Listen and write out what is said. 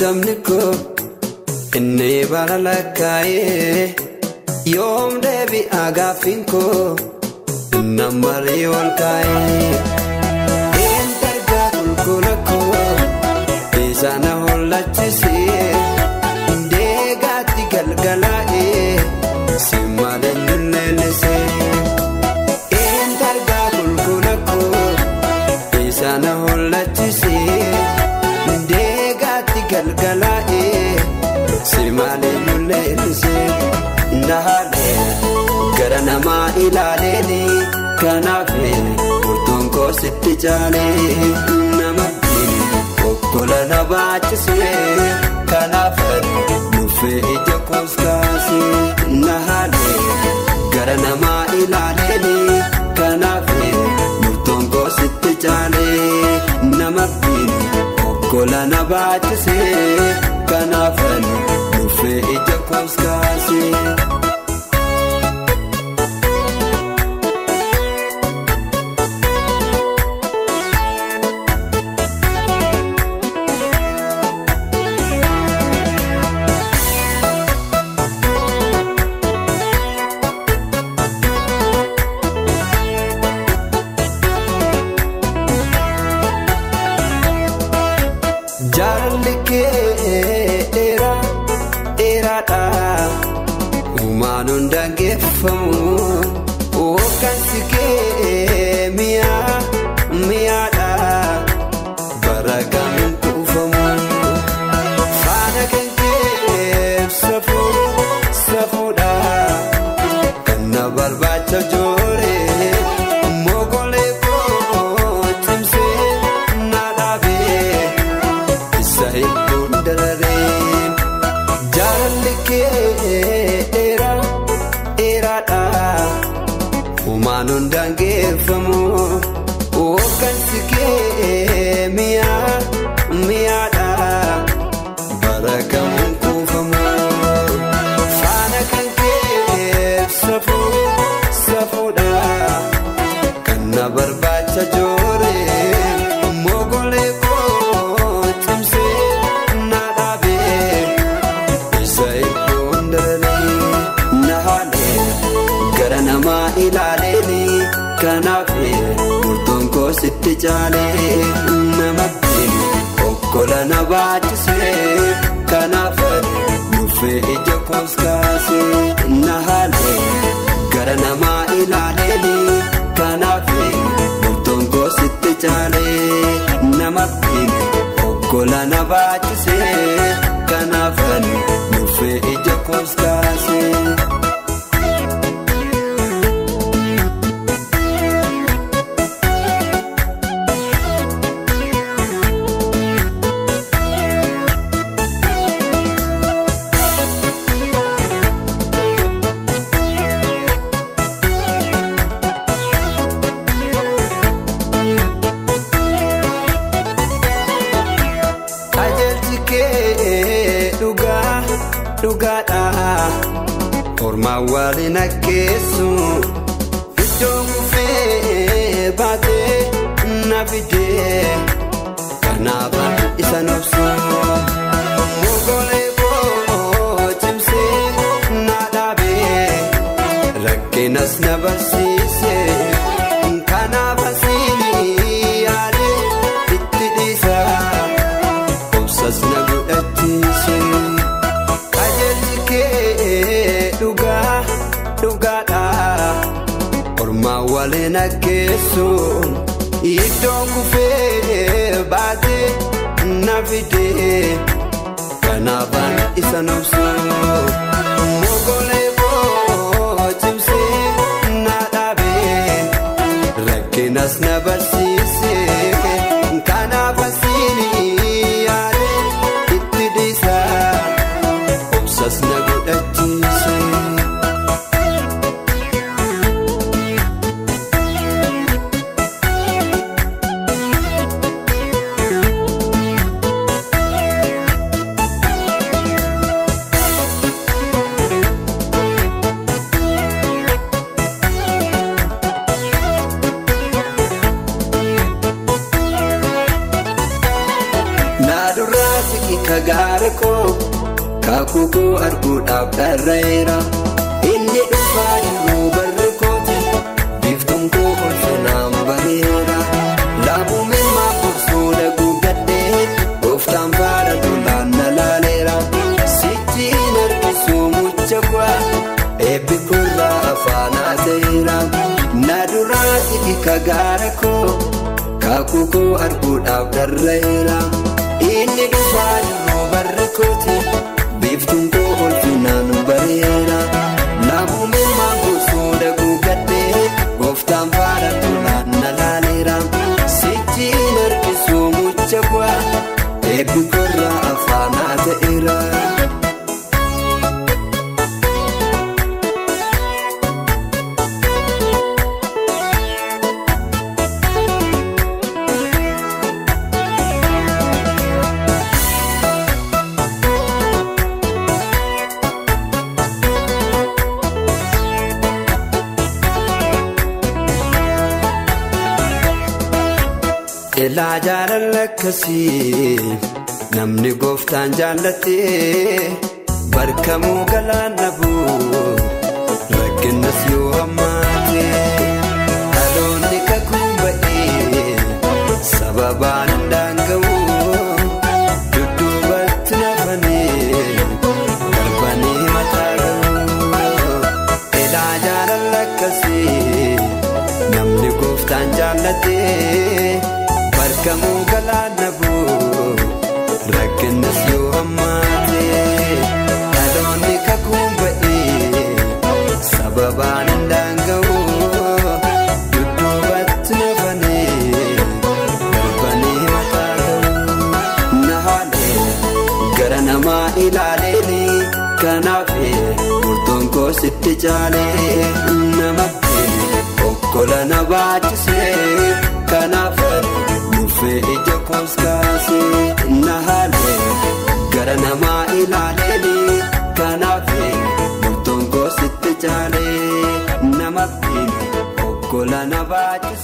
gamni ko inni bara lakkaa'ee yoom deebi'a gaaffiin koo nammarii ol kaa'ee een dargaa qulqulla koo isa na hollachisee deegaatti galgalaa'ee si malee leellisee een dargaa qulqulla koo isa na hollachisee deegaatti galgalaa'ee si malee leellisee nahaalee gara namaa ilaaleeni kanaaf murtoon koo sitti caalee nama okkola na baachisee kanaaf nuffee ija koos kaasee nahaalee gara namaa ilaaleeni kanaaf murtoon koo sitti caalee nama okkola na baachisee kanaaf nuffee ija koos kaasee. Jaalalli kee dheeraadha uumaan hundaan geeffamu hoogansi kee mi'aadha bara gaamuun kuufamu faana kan kee safuudha kan na barbaacha jooree mogolee koo cimsee na dhaabee. Sahibun darareen jaalalli kee dheeraadha uumaan hundaan geeffamu hoogansi kee mi'aadha bara gaamuun kuufamu faana kan kee safuudha kan na barbaacha jooree mogolee namaa ilaaleeni kanaaf murtoon koo sitti caalee nama okkola na baachisee kanaaf nuffee ija koos kaasee nahaalee gara namaa ilaaleeni kanaaf murtoon koo sitti caalee nama okkola na baachisee kanaaf nuffee ija koos kaasee. Dhugaadha ormaa waliin akkeessu iddoo mufee baatee na fidee kanaaf isa nobsu mogolee koo cimsee na dhaabee rakkinas na barsiisee kanaaf asiinii yaadee itti dhiisaa obsas na godhachiisee. Dhugaadha ormaa waliin akkeessu iddoo kufee baatee na fidee kanaaf isa nobsu mogolee koo cimsee na dhaabee rakkinas na barsiisee kanaaf asiinii yaadee itti dhiisaa obsas na godhachiisee. kagaara koo kaakuu koo arguudhaaf dharra'eera. Inni dhufaa jiru barri kooti biiftuun koo ulfinaan bareera. Laabuumeen maafursuu dhaguu gaddee gooftaan faara tolaan na laaleera. Sichiin harkisuu mucha kwaa eebbi kurraa afaanaa ta'eera. Na duraati kagaara koo kaakuu koo arguudhaaf dharra'eera. Inni dhufaa jiru barri kooti biiftuun koo ulfinaan bareera. Laabuumeen maafursuu dhaguu gaddee gooftaan faara tolaan na laaleera. Sichiin harkisuu mucha kwaa eebbi kurraa afaanaa ta'eera. Ilaa jaalala akkasii namni gooftaan jaallatee barkamuu galaana bu'u rakkinnas yoo hammaatee dhaloonni kakuu ba'ee sababaan hin daanga'u dudduubatti nafanii darbanii mataa ga'u. Ilaa jaalala akkasii namni gooftaan jaallatee barkamuu galaana bu'u rakkinnas yoo hammaatee dhaloonni kakuu ba'ee sababaan hin daanga'u dudduubatti nafanii darbanii mataa ga'u. Na haalee gara namaa ilaaleeni kanaaf murtoon koo sitti caalee namatti okkola na baachisee kanaaf dhufee ija koos kaasee. Na haalee gara namaa ilaaleeni kanaaf murtoon koo sitti caalee namatti okkola na baachisee.